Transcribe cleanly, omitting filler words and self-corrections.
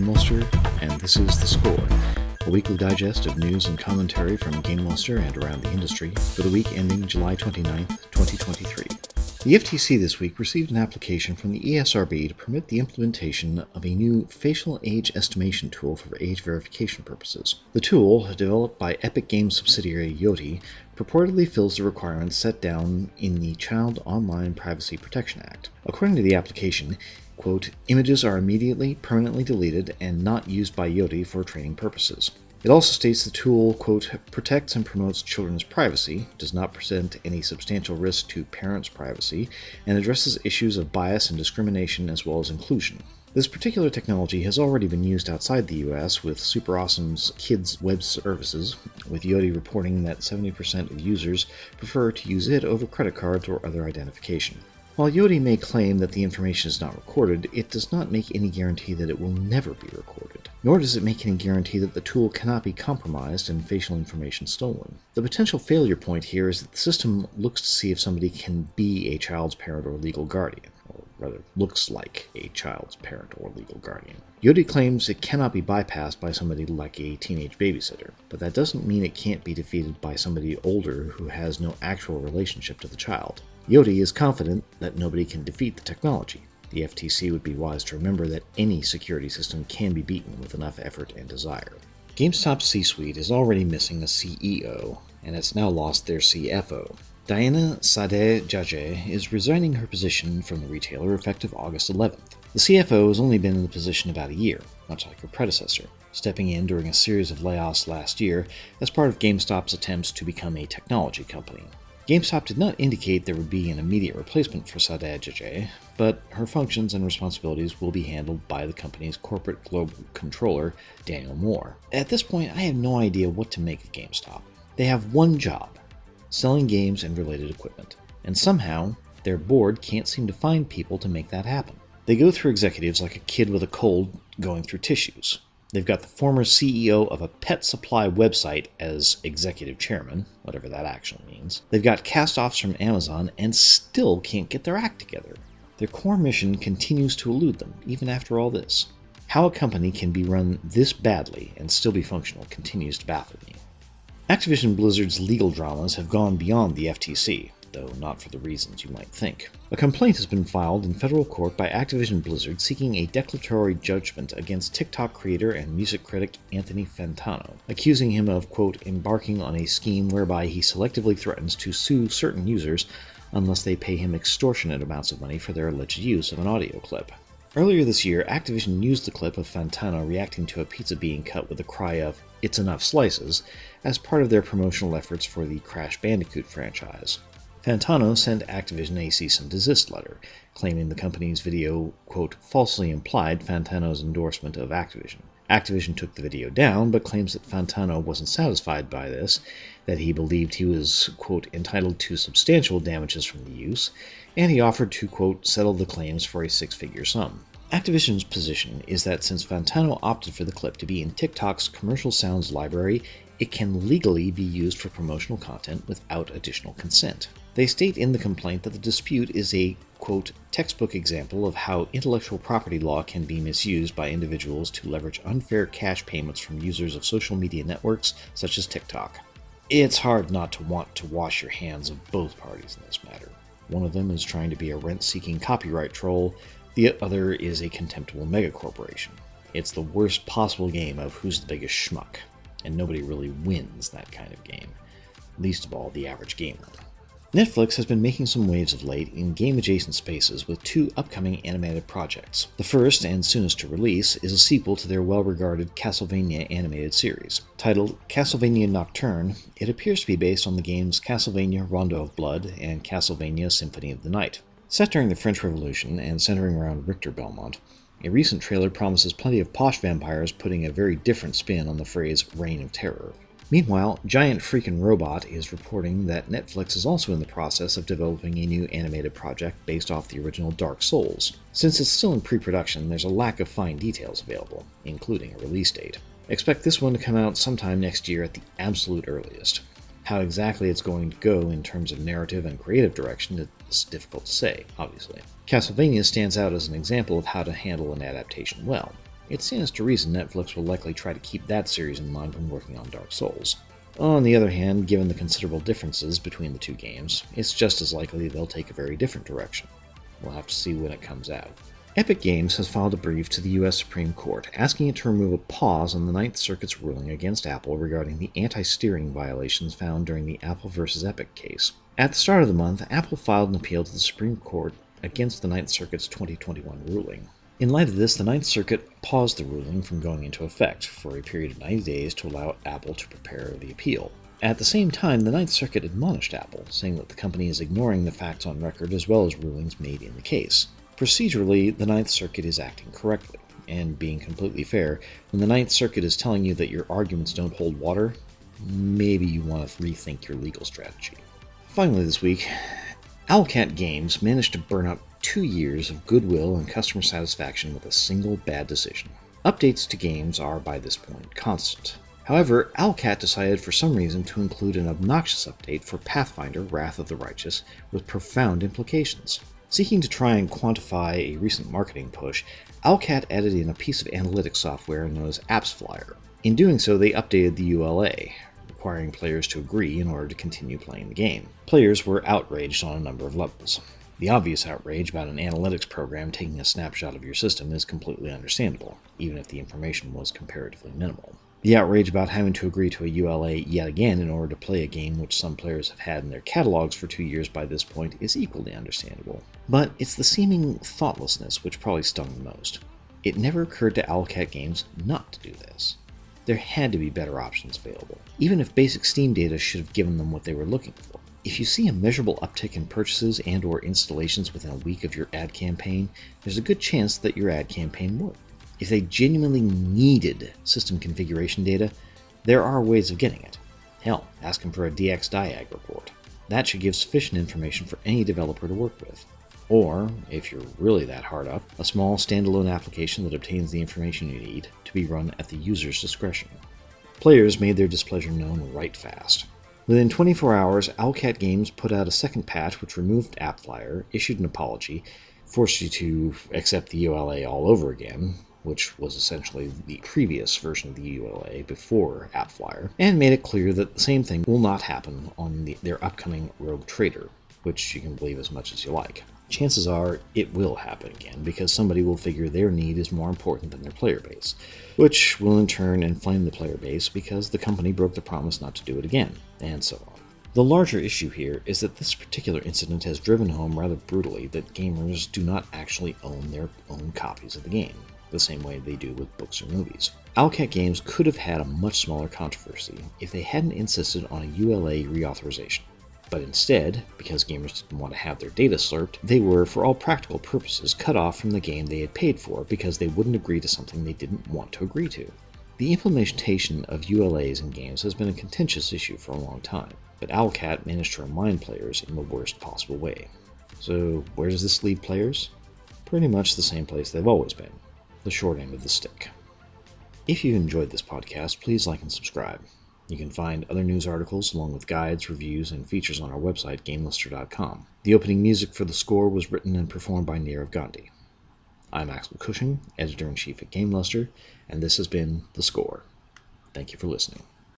GameLuster, and this is The Score, a weekly digest of news and commentary from GameLuster and around the industry for the week ending July 29th, 2023. The FTC this week received an application from the ESRB to permit the implementation of a new facial age estimation tool for age verification purposes. The tool, developed by Epic Games subsidiary Yoti, purportedly fills the requirements set down in the Child Online Privacy Protection Act. According to the application, quote, images are immediately, permanently deleted and not used by Yoti for training purposes. It also states the tool, quote, protects and promotes children's privacy, does not present any substantial risk to parents' privacy, and addresses issues of bias and discrimination as well as inclusion. This particular technology has already been used outside the US with Super Awesome's kids' web services, with Yoti reporting that 70% of users prefer to use it over credit cards or other identification. While Yoti may claim that the information is not recorded, it does not make any guarantee that it will never be recorded. Nor does it make any guarantee that the tool cannot be compromised and facial information stolen. The potential failure point here is that the system looks to see if somebody can be a child's parent or legal guardian, or rather, looks like a child's parent or legal guardian. Yoti claims it cannot be bypassed by somebody like a teenage babysitter, but that doesn't mean it can't be defeated by somebody older who has no actual relationship to the child. Yoti is confident that nobody can defeat the technology. The FTC would be wise to remember that any security system can be beaten with enough effort and desire. GameStop's C-suite is already missing a CEO, and it's now lost their CFO. Diana Sadeh-Jajeh is resigning her position from the retailer effective August 11th. The CFO has only been in the position about a year, much like her predecessor, stepping in during a series of layoffs last year as part of GameStop's attempts to become a technology company. GameStop did not indicate there would be an immediate replacement for Sadeh-Jajeh, but her functions and responsibilities will be handled by the company's corporate global controller, Daniel Moore. At this point, I have no idea what to make of GameStop. They have one job: selling games and related equipment, and somehow their board can't seem to find people to make that happen. They go through executives like a kid with a cold going through tissues. They've got the former CEO of a pet supply website as executive chairman, whatever that actually means. They've got cast-offs from Amazon and still can't get their act together. Their core mission continues to elude them, even after all this. How a company can be run this badly and still be functional continues to baffle me. Activision Blizzard's legal dramas have gone beyond the FTC, though not for the reasons you might think. A complaint has been filed in federal court by Activision Blizzard seeking a declaratory judgment against TikTok creator and music critic Anthony Fantano, accusing him of, quote, embarking on a scheme whereby he selectively threatens to sue certain users unless they pay him extortionate amounts of money for their alleged use of an audio clip. Earlier this year, Activision used the clip of Fantano reacting to a pizza being cut with a cry of, "It's enough slices," as part of their promotional efforts for the Crash Bandicoot franchise. Fantano sent Activision a cease and desist letter, claiming the company's video, quote, falsely implied Fantano's endorsement of Activision. Activision took the video down, but claims that Fantano wasn't satisfied by this, that he believed he was, quote, entitled to substantial damages from the use, and he offered to, quote, settle the claims for a six-figure sum. Activision's position is that since Fantano opted for the clip to be in TikTok's commercial sounds library, it can legally be used for promotional content without additional consent. They state in the complaint that the dispute is a, quote, textbook example of how intellectual property law can be misused by individuals to leverage unfair cash payments from users of social media networks such as TikTok. It's hard not to want to wash your hands of both parties in this matter. One of them is trying to be a rent-seeking copyright troll, the other is a contemptible megacorporation. It's the worst possible game of who's the biggest schmuck, and nobody really wins that kind of game, least of all the average gamer. Netflix has been making some waves of late in game-adjacent spaces with two upcoming animated projects. The first, and soonest to release, is a sequel to their well-regarded Castlevania animated series. Titled Castlevania Nocturne, it appears to be based on the games Castlevania Rondo of Blood and Castlevania Symphony of the Night. Set during the French Revolution and centering around Richter Belmont, a recent trailer promises plenty of posh vampires putting a very different spin on the phrase Reign of Terror. Meanwhile, Giant Freakin' Robot is reporting that Netflix is also in the process of developing a new animated project based off the original Dark Souls. Since it's still in pre-production, there's a lack of fine details available, including a release date. Expect this one to come out sometime next year at the absolute earliest. How exactly it's going to go in terms of narrative and creative direction is difficult to say, obviously. Castlevania stands out as an example of how to handle an adaptation well. It stands to reason Netflix will likely try to keep that series in mind when working on Dark Souls. On the other hand, given the considerable differences between the two games, it's just as likely they'll take a very different direction. We'll have to see when it comes out. Epic Games has filed a brief to the U.S. Supreme Court asking it to remove a pause on the Ninth Circuit's ruling against Apple regarding the anti-steering violations found during the Apple vs. Epic case. At the start of the month, Apple filed an appeal to the Supreme Court against the Ninth Circuit's 2021 ruling. In light of this, the Ninth Circuit paused the ruling from going into effect for a period of 90 days to allow Apple to prepare the appeal. At the same time, the Ninth Circuit admonished Apple, saying that the company is ignoring the facts on record as well as rulings made in the case. Procedurally, the Ninth Circuit is acting correctly, and being completely fair, when the Ninth Circuit is telling you that your arguments don't hold water, maybe you want to rethink your legal strategy. Finally this week, Owlcat Games managed to burn up 2 years of goodwill and customer satisfaction with a single bad decision. Updates to games are, by this point, constant. However, Owlcat decided for some reason to include an obnoxious update for Pathfinder: Wrath of the Righteous with profound implications. Seeking to try and quantify a recent marketing push, Owlcat added in a piece of analytics software known as AppsFlyer. In doing so, they updated the ULA, requiring players to agree in order to continue playing the game. Players were outraged on a number of levels. The obvious outrage about an analytics program taking a snapshot of your system is completely understandable, even if the information was comparatively minimal. The outrage about having to agree to a ULA yet again in order to play a game which some players have had in their catalogs for 2 years by this point is equally understandable. But it's the seeming thoughtlessness which probably stung the most. It never occurred to Owlcat Games not to do this. There had to be better options available, even if basic Steam data should have given them what they were looking for. If you see a measurable uptick in purchases and or installations within a week of your ad campaign, there's a good chance that your ad campaign worked. If they genuinely needed system configuration data, there are ways of getting it. Hell, ask them for a DX Diag report. That should give sufficient information for any developer to work with. Or, if you're really that hard up, a small standalone application that obtains the information you need to be run at the user's discretion. Players made their displeasure known right fast. Within 24 hours, Owlcat Games put out a second patch which removed AppFlyer, issued an apology, forced you to accept the ULA all over again, which was essentially the previous version of the ULA before AppFlyer, and made it clear that the same thing will not happen on their upcoming Rogue Trader, which you can believe as much as you like. Chances are it will happen again because somebody will figure their need is more important than their player base, which will in turn inflame the player base because the company broke the promise not to do it again, and so on. The larger issue here is that this particular incident has driven home rather brutally that gamers do not actually own their own copies of the game, the same way they do with books or movies. Owlcat Games could have had a much smaller controversy if they hadn't insisted on a ULA reauthorization. But instead, because gamers didn't want to have their data slurped, they were, for all practical purposes, cut off from the game they had paid for because they wouldn't agree to something they didn't want to agree to. The implementation of ULAs in games has been a contentious issue for a long time, but Owlcat managed to remind players in the worst possible way. So, where does this leave players? Pretty much the same place they've always been, the short end of the stick. If you enjoyed this podcast, please like and subscribe. You can find other news articles along with guides, reviews, and features on our website, GameLuster.com. The opening music for the score was written and performed by Nirav Gandhi. I'm Axel Cushing, Editor-in-Chief at GameLuster, and this has been The Score. Thank you for listening.